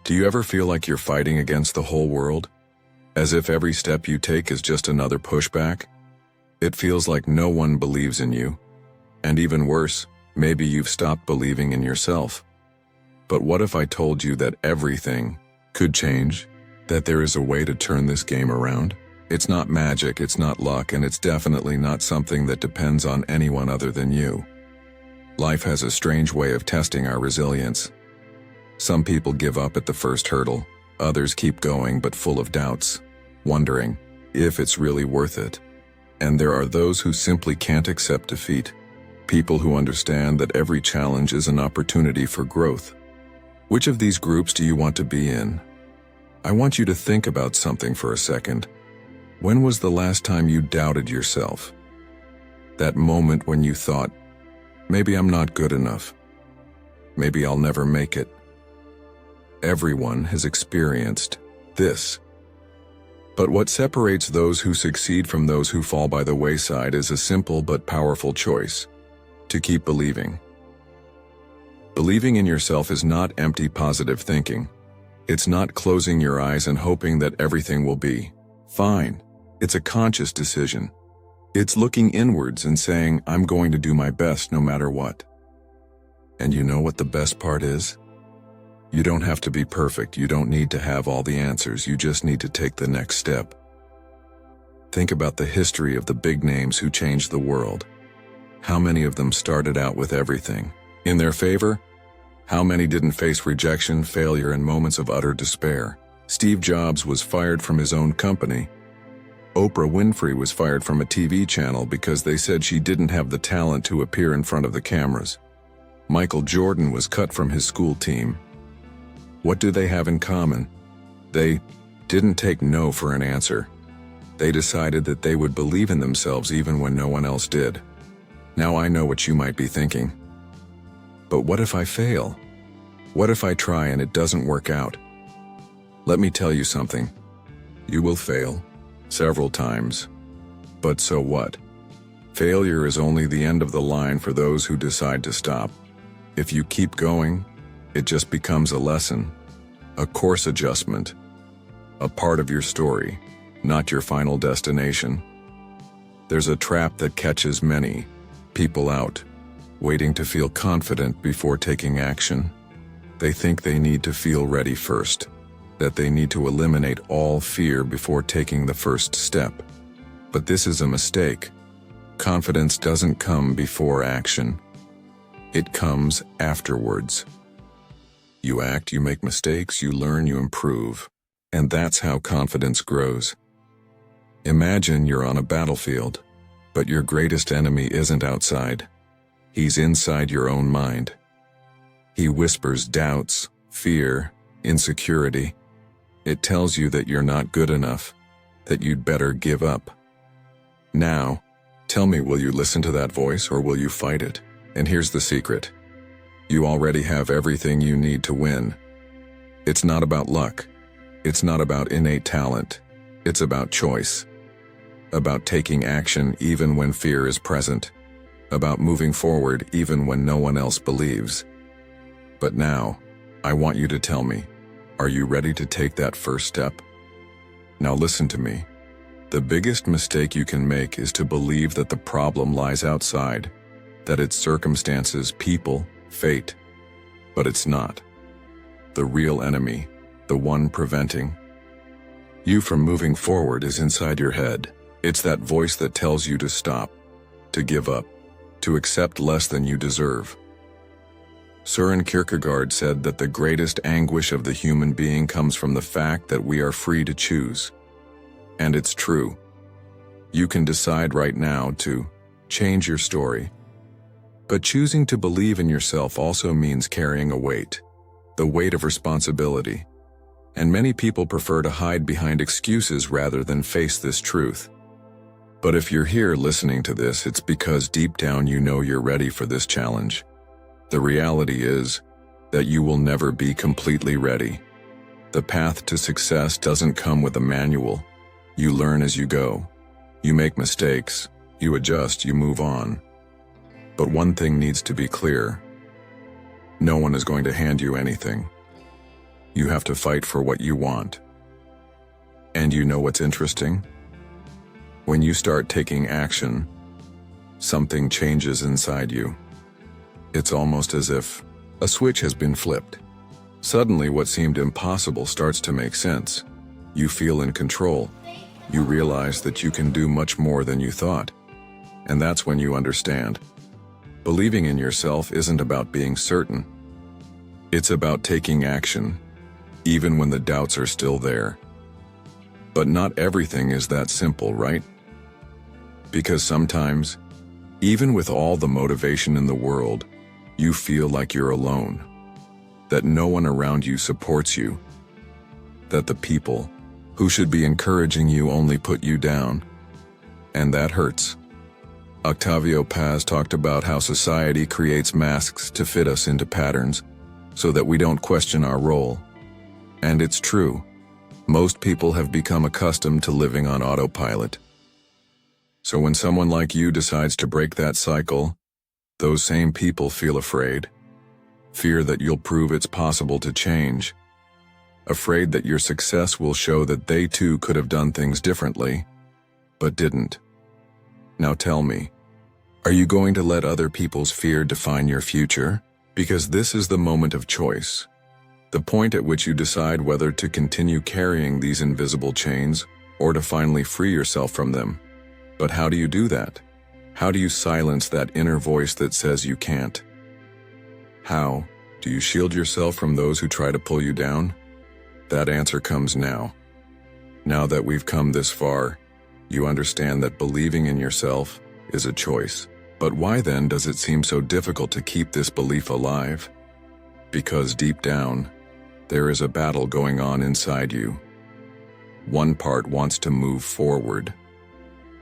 Do you ever feel like you're fighting against the whole world? As if every step you take is just another pushback? It feels like no one believes in you. And even worse, maybe you've stopped believing in yourself. But what if I told you that everything could change? That there is a way to turn this game around? It's not magic, it's not luck, and it's definitely not something that depends on anyone other than you. Life has a strange way of testing our resilience. Some people give up at the first hurdle, others keep going but full of doubts, wondering if it's really worth it. And there are those who simply can't accept defeat, people who understand that every challenge is an opportunity for growth. Which of these groups do you want to be in? I want you to think about something for a second. When was the last time you doubted yourself? That moment when you thought, maybe I'm not good enough. Maybe I'll never make it. Everyone has experienced this. But what separates those who succeed from those who fall by the wayside is a simple but powerful choice: to keep believing. Believing in yourself is not empty positive thinking. It's not closing your eyes and hoping that everything will be fine. It's a conscious decision. It's looking inwards and saying, I'm going to do my best no matter what. And you know what the best part is? You don't have to be perfect. You don't need to have all the answers. You just need to take the next step. Think about the history of the big names who changed the world. How many of them started out with everything in their favor? How many didn't face rejection, failure, and moments of utter despair? Steve Jobs was fired from his own company. Oprah Winfrey was fired from a TV channel because they said she didn't have the talent to appear in front of the cameras. Michael Jordan was cut from his school team. What do they have in common? They didn't take no for an answer. They decided that they would believe in themselves even when no one else did. Now I know what you might be thinking. But what if I fail? What if I try and it doesn't work out? Let me tell you something. You will fail. Several times. But so what? Failure is only the end of the line for those who decide to stop. If you keep going, it just becomes a lesson, a course adjustment, a part of your story, not your final destination. There's a trap that catches many people out, waiting to feel confident before taking action. They think they need to feel ready first, that they need to eliminate all fear before taking the first step. But this is a mistake. Confidence doesn't come before action. It comes afterwards. You act, you make mistakes, you learn, you improve. And that's how confidence grows. Imagine you're on a battlefield, but your greatest enemy isn't outside. He's inside your own mind. He whispers doubts, fear, insecurity. It tells you that you're not good enough, that you'd better give up. Now, tell me, will you listen to that voice or will you fight it? And here's the secret. You already have everything you need to win. It's not about luck. It's not about innate talent. It's about choice. About taking action even when fear is present. About moving forward even when no one else believes. But now, I want you to tell me, are you ready to take that first step? Now listen to me. The biggest mistake you can make is to believe that the problem lies outside, that it's circumstances, people, fate. But it's not. The real enemy, the one preventing you from moving forward, is inside your head. It's that voice that tells you to stop, to give up, to accept less than you deserve. Søren Kierkegaard said that the greatest anguish of the human being comes from the fact that we are free to choose. And it's true. You can decide right now to change your story. But choosing to believe in yourself also means carrying a weight, the weight of responsibility. And many people prefer to hide behind excuses rather than face this truth. But if you're here listening to this, it's because deep down you know you're ready for this challenge. The reality is that you will never be completely ready. The path to success doesn't come with a manual. You learn as you go. You make mistakes, you adjust, you move on. But one thing needs to be clear. No one is going to hand you anything. You have to fight for what you want. And you know what's interesting? When you start taking action, something changes inside you. It's almost as if a switch has been flipped. Suddenly, what seemed impossible starts to make sense. You feel in control. You realize that you can do much more than you thought. And that's when you understand. Believing in yourself isn't about being certain. It's about taking action, even when the doubts are still there. But not everything is that simple, right? Because sometimes, even with all the motivation in the world, you feel like you're alone. That no one around you supports you. That the people who should be encouraging you only put you down. And that hurts. Octavio Paz talked about how society creates masks to fit us into patterns so that we don't question our role. And it's true. Most people have become accustomed to living on autopilot. So when someone like you decides to break that cycle, those same people feel afraid. Fear that you'll prove it's possible to change. Afraid that your success will show that they too could have done things differently, but didn't. Now tell me, are you going to let other people's fear define your future? Because this is the moment of choice. The point at which you decide whether to continue carrying these invisible chains or to finally free yourself from them. But how do you do that? How do you silence that inner voice that says you can't? How do you shield yourself from those who try to pull you down? That answer comes now. Now that we've come this far, you understand that believing in yourself is a choice. But why then does it seem so difficult to keep this belief alive? Because deep down, there is a battle going on inside you. One part wants to move forward.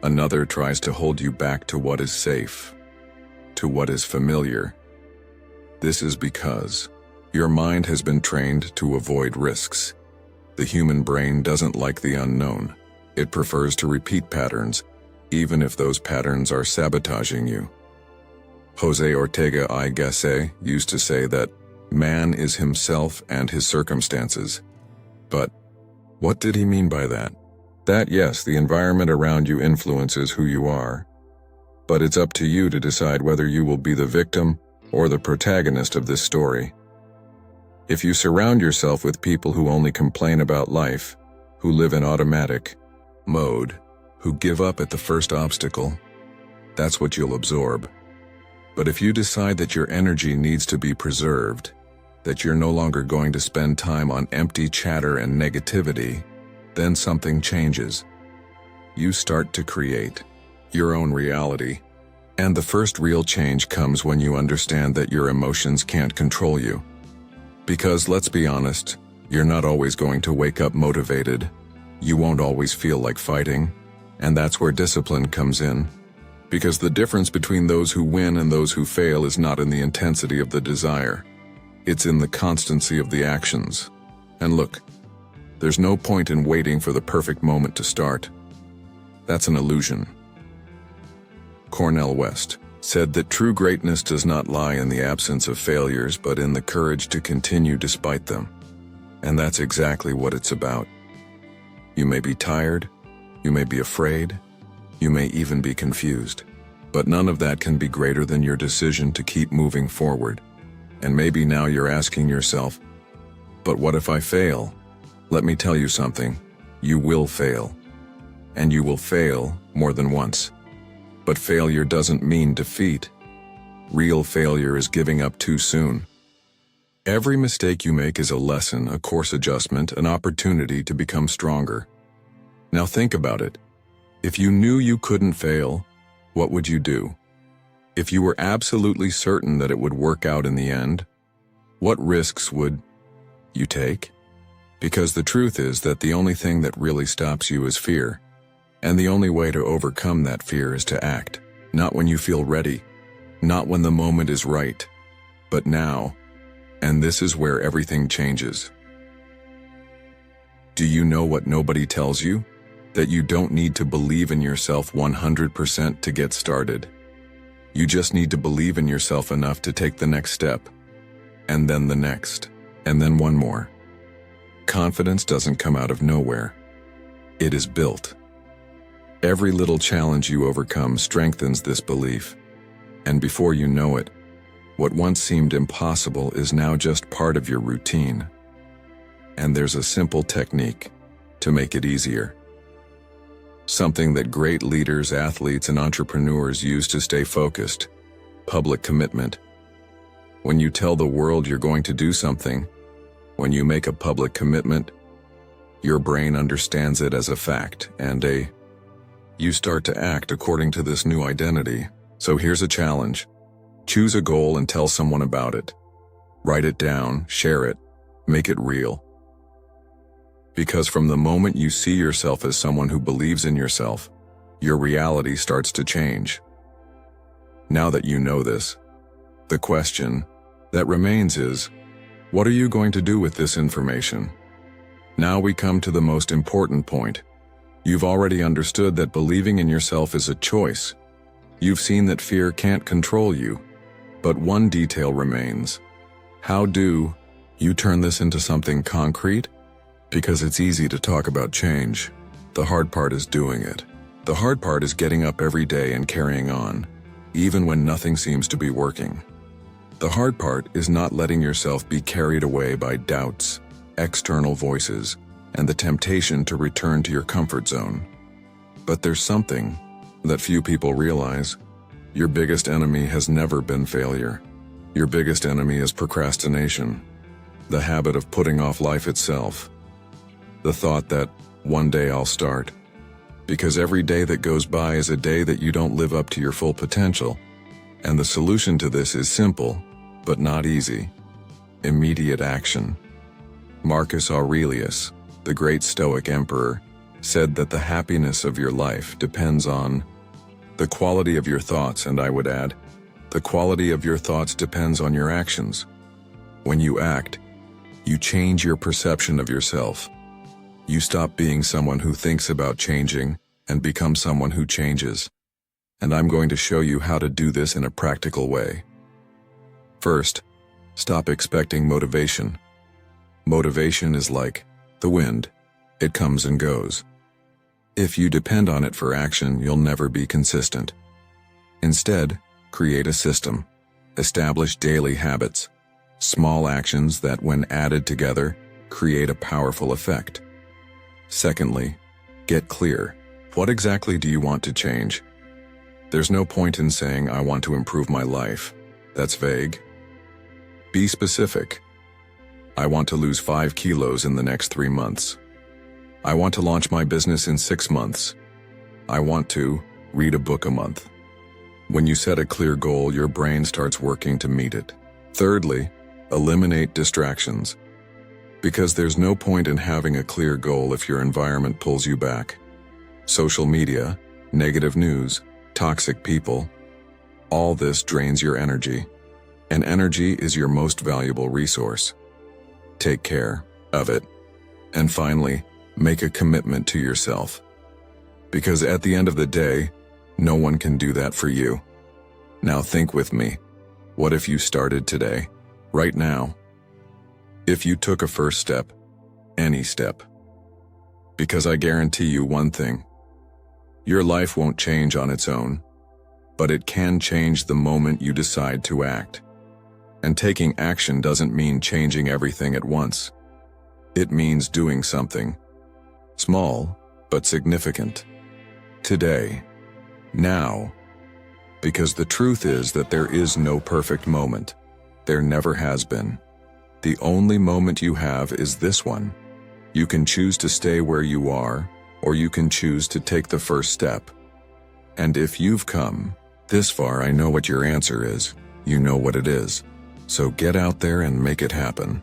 Another tries to hold you back to what is safe, to what is familiar. This is because your mind has been trained to avoid risks. The human brain doesn't like the unknown. It prefers to repeat patterns, even if those patterns are sabotaging you. Jose Ortega y Gasset used to say that man is himself and his circumstances. But what did he mean by that? That yes, the environment around you influences who you are, but it's up to you to decide whether you will be the victim or the protagonist of this story. If you surround yourself with people who only complain about life, who live in automatic mode, who give up at the first obstacle, that's what you'll absorb. But if you decide that your energy needs to be preserved, that you're no longer going to spend time on empty chatter and negativity, then something changes. You start to create your own reality. And the first real change comes when you understand that your emotions can't control you. Because let's be honest, you're not always going to wake up motivated. You won't always feel like fighting. And that's where discipline comes in. Because the difference between those who win and those who fail is not in the intensity of the desire. It's in the constancy of the actions. And look, there's no point in waiting for the perfect moment to start. That's an illusion. Cornel West said that true greatness does not lie in the absence of failures, but in the courage to continue despite them. And that's exactly what it's about. You may be tired, you may be afraid, you may even be confused, but none of that can be greater than your decision to keep moving forward. And maybe now you're asking yourself, but what if I fail? Let me tell you something, you will fail. And you will fail more than once. But failure doesn't mean defeat. Real failure is giving up too soon. Every mistake you make is a lesson, a course adjustment, an opportunity to become stronger. Now think about it. If you knew you couldn't fail, what would you do? If you were absolutely certain that it would work out in the end, what risks would you take? Because the truth is that the only thing that really stops you is fear. And the only way to overcome that fear is to act. Not when you feel ready, not when the moment is right, but now. And this is where everything changes. Do you know what nobody tells you? That you don't need to believe in yourself 100% to get started. You just need to believe in yourself enough to take the next step, and then the next, and then one more. confidence doesn't come out of nowhere. It is built. Every little challenge you overcome strengthens this belief. And before you know it, what once seemed impossible is now just part of your routine. And there's a simple technique to make it easier. Something that great leaders, athletes, and entrepreneurs use to stay focused: public commitment. When you tell the world you're going to do something, when you make a public commitment, your brain understands it as a fact, and you start to act according to this new identity. So here's a challenge. Choose a goal and tell someone about it. Write it down, share it, make it real. Because from the moment you see yourself as someone who believes in yourself, your reality starts to change. Now that you know this, the question that remains is, what are you going to do with this information? Now we come to the most important point. You've already understood that believing in yourself is a choice. You've seen that fear can't control you. But one detail remains. How do you turn this into something concrete? Because it's easy to talk about change. The hard part is doing it. The hard part is getting up every day and carrying on, even when nothing seems to be working. The hard part is not letting yourself be carried away by doubts, external voices, and the temptation to return to your comfort zone. But there's something that few people realize. Your biggest enemy has never been failure. Your biggest enemy is procrastination, the habit of putting off life itself. The thought that one day I'll start. Because every day that goes by is a day that you don't live up to your full potential. And the solution to this is simple, but not easy. Immediate action. Marcus Aurelius, the great Stoic emperor, said that the happiness of your life depends on the quality of your thoughts, and I would add, the quality of your thoughts depends on your actions. When you act, you change your perception of yourself. You stop being someone who thinks about changing and become someone who changes. And I'm going to show you how to do this in a practical way. First, stop expecting motivation. Motivation is like the wind. It comes and goes. If you depend on it for action, you'll never be consistent. Instead, create a system. Establish daily habits. Small actions that, when added together, create a powerful effect. Secondly, get clear. What exactly do you want to change? There's no point in saying, I want to improve my life. That's vague. Be specific. I want to lose 5 kilos in the next 3 months. I want to launch my business in 6 months. I want to read a book a month. When you set a clear goal, your brain starts working to meet it. Thirdly, eliminate distractions. Because there's no point in having a clear goal if your environment pulls you back. Social media, negative news, toxic people, all this drains your energy. And energy is your most valuable resource. Take care of it. And finally, make a commitment to yourself. Because at the end of the day, no one can do that for you. Now think with me. What if you started today, right now? If you took a first step, any step. Because I guarantee you one thing. Your life won't change on its own, but it can change the moment you decide to act. And taking action doesn't mean changing everything at once. It means doing something. Small, but significant. Today. Now. Because the truth is that there is no perfect moment. There never has been. The only moment you have is this one. You can choose to stay where you are, or you can choose to take the first step. And if you've come this far, I know what your answer is. You know what it is. So get out there and make it happen.